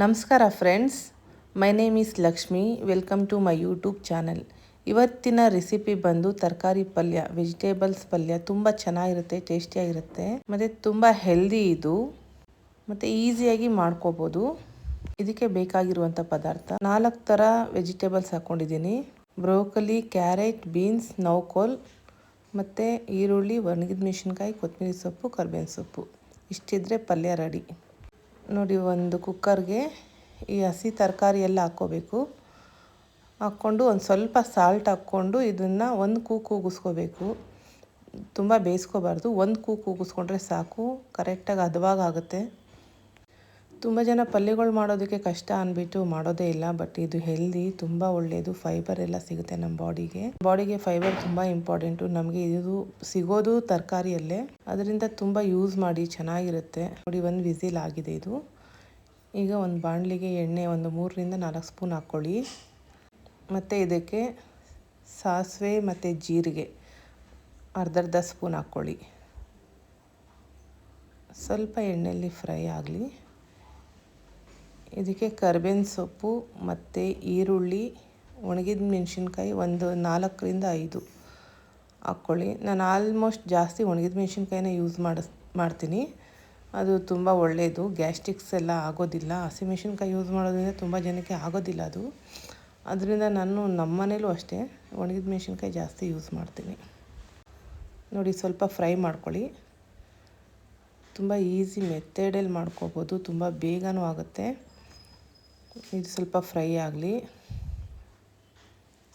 ನಮಸ್ಕಾರ friends, my name is Lakshmi. Welcome to my YouTube channel. ಇವತ್ತಿನ recipe ಬಂದು ತರಕಾರಿ ಪಲ್ಯ, ವೆಜಿಟೇಬಲ್ಸ್ ಪಲ್ಯ. ತುಂಬ ಚೆನ್ನಾಗಿರುತ್ತೆ, ಟೇಸ್ಟಿಯಾಗಿರುತ್ತೆ ಮತ್ತು ತುಂಬ ಹೆಲ್ದಿ ಇದು ಮತ್ತು ಈಸಿಯಾಗಿ ಮಾಡ್ಕೋಬೋದು. ಇದಕ್ಕೆ ಬೇಕಾಗಿರುವಂಥ ಪದಾರ್ಥ 4 ಥರ ವೆಜಿಟೇಬಲ್ಸ್ ಹಾಕ್ಕೊಂಡಿದ್ದೀನಿ. ಬ್ರೋಕಲಿ, ಕ್ಯಾರೆಟ್, ಬೀನ್ಸ್, ನೌಕೋಲ್ ಮತ್ತು ಈರುಳ್ಳಿ, ಒಣಗಿದ ಮೆಣಸಿನ್ಕಾಯಿ, ಕೊತ್ತಂಬರಿ ಸೊಪ್ಪು, ಕರಿಬೇವಿನ ಸೊಪ್ಪು. ಇಷ್ಟಿದ್ರೆ ಪಲ್ಯ ರೆಡಿ. ನೋಡಿ, ಒಂದು ಕುಕ್ಕರ್ಗೆ ಈ ಹಸಿ ತರಕಾರಿ ಎಲ್ಲ ಹಾಕ್ಕೋಬೇಕು. ಹಾಕ್ಕೊಂಡು ಒಂದು ಸ್ವಲ್ಪ ಸಾಲ್ಟ್ ಹಾಕ್ಕೊಂಡು ಇದನ್ನು ಒಂದು ಕೂಗಿಸ್ಕೋಬೇಕು. ತುಂಬ ಬೇಯಿಸ್ಕೋಬಾರ್ದು, ಒಂದು ಕೂಗಿಸ್ಕೊಂಡ್ರೆ ಸಾಕು. ಕರೆಕ್ಟಾಗಿ ಹದವಾಗುತ್ತೆ. ತುಂಬ ಜನ ಪಲ್ಯಗಳು ಮಾಡೋದಕ್ಕೆ ಕಷ್ಟ ಅಂದ್ಬಿಟ್ಟು ಮಾಡೋದೇ ಇಲ್ಲ. ಬಟ್ ಇದು ಹೆಲ್ದಿ, ತುಂಬ ಒಳ್ಳೆಯದು. ಫೈಬರ್ ಎಲ್ಲ ಸಿಗುತ್ತೆ ನಮ್ಮ ಬಾಡಿಗೆ ಫೈಬರ್ ತುಂಬ ಇಂಪಾರ್ಟೆಂಟು. ನಮಗೆ ಇದು ಸಿಗೋದು ತರಕಾರಿಯಲ್ಲೇ, ಅದರಿಂದ ತುಂಬ ಯೂಸ್ ಮಾಡಿ, ಚೆನ್ನಾಗಿರುತ್ತೆ. ನೋಡಿ, ಒಂದು ವಿಸಿಲ್ ಆಗಿದೆ ಇದು. ಈಗ ಒಂದು ಬಾಣಲಿಗೆ ಎಣ್ಣೆ ಒಂದು 3ರಿಂದ 4 ಸ್ಪೂನ್ ಹಾಕ್ಕೊಳ್ಳಿ. ಮತ್ತು ಇದಕ್ಕೆ ಸಾಸಿವೆ ಮತ್ತು ಜೀರಿಗೆ ಅರ್ಧ ಸ್ಪೂನ್ ಹಾಕ್ಕೊಳ್ಳಿ. ಸ್ವಲ್ಪ ಎಣ್ಣೆಯಲ್ಲಿ ಫ್ರೈ ಆಗಲಿ. ಇದಕ್ಕೆ ಕರಿಬೇವಿನ ಸೊಪ್ಪು ಮತ್ತು ಈರುಳ್ಳಿ, ಒಣಗಿದ ಮೆಣಸಿನ್ಕಾಯಿ ಒಂದು 4ರಿಂದ 5 ಹಾಕ್ಕೊಳ್ಳಿ. ನಾನು ಆಲ್ಮೋಸ್ಟ್ ಜಾಸ್ತಿ ಒಣಗಿದ ಮೆಣಸಿನ್ಕಾಯಿನ ಯೂಸ್ ಮಾಡ್ತೀನಿ. ಅದು ತುಂಬ ಒಳ್ಳೆಯದು, ಗ್ಯಾಸ್ಟ್ರಿಕ್ಸ್ ಎಲ್ಲ ಆಗೋದಿಲ್ಲ. ಹಸಿಮೆಣಸಿನ್ಕಾಯಿ ಯೂಸ್ ಮಾಡೋದ್ರಿಂದ ತುಂಬ ಜನಕ್ಕೆ ಆಗೋದಿಲ್ಲ ಅದು. ಅದರಿಂದ ನಮ್ಮ ಮನೇಲೂ ಅಷ್ಟೇ ಒಣಗಿದ ಮೆಣಸಿನ್ಕಾಯಿ ಜಾಸ್ತಿ ಯೂಸ್ ಮಾಡ್ತೀನಿ. ನೋಡಿ, ಸ್ವಲ್ಪ ಫ್ರೈ ಮಾಡ್ಕೊಳ್ಳಿ. ತುಂಬ ಈಸಿ ಮೆಥಡಲ್ಲಿ ಮಾಡ್ಕೋಬೋದು, ತುಂಬ ಬೇಗನೂ ಆಗುತ್ತೆ. ಇದು ಸ್ವಲ್ಪ ಫ್ರೈ ಆಗಲಿ.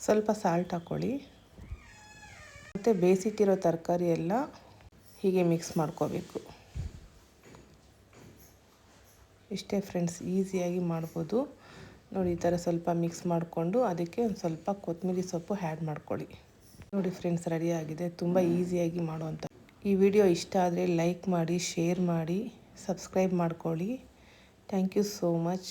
ಸ್ವಲ್ಪ ಸಾಲ್ಟ್ ಹಾಕ್ಕೊಳ್ಳಿ. ಮತ್ತು ಬೇಯಿಸಿಟ್ಟಿರೋ ತರಕಾರಿ ಎಲ್ಲ ಹೀಗೆ ಮಿಕ್ಸ್ ಮಾಡ್ಕೋಬೇಕು. ಇಷ್ಟೇ ಫ್ರೆಂಡ್ಸ್, ಈಸಿಯಾಗಿ ಮಾಡ್ಬೋದು. ನೋಡಿ, ಈ ಥರ ಸ್ವಲ್ಪ ಮಿಕ್ಸ್ ಮಾಡಿಕೊಂಡು ಅದಕ್ಕೆ ಒಂದು ಸ್ವಲ್ಪ ಕೊತ್ತಂಬರಿ ಸೊಪ್ಪು ಆ್ಯಡ್ ಮಾಡ್ಕೊಳ್ಳಿ. ನೋಡಿ ಫ್ರೆಂಡ್ಸ್, ರೆಡಿಯಾಗಿದೆ. ತುಂಬ ಈಸಿಯಾಗಿ ಮಾಡುವಂಥ ಈ ವಿಡಿಯೋ ಇಷ್ಟ ಆದರೆ ಲೈಕ್ ಮಾಡಿ, ಶೇರ್ ಮಾಡಿ, ಸಬ್ಸ್ಕ್ರೈಬ್ ಮಾಡ್ಕೊಳ್ಳಿ. Thank you so much.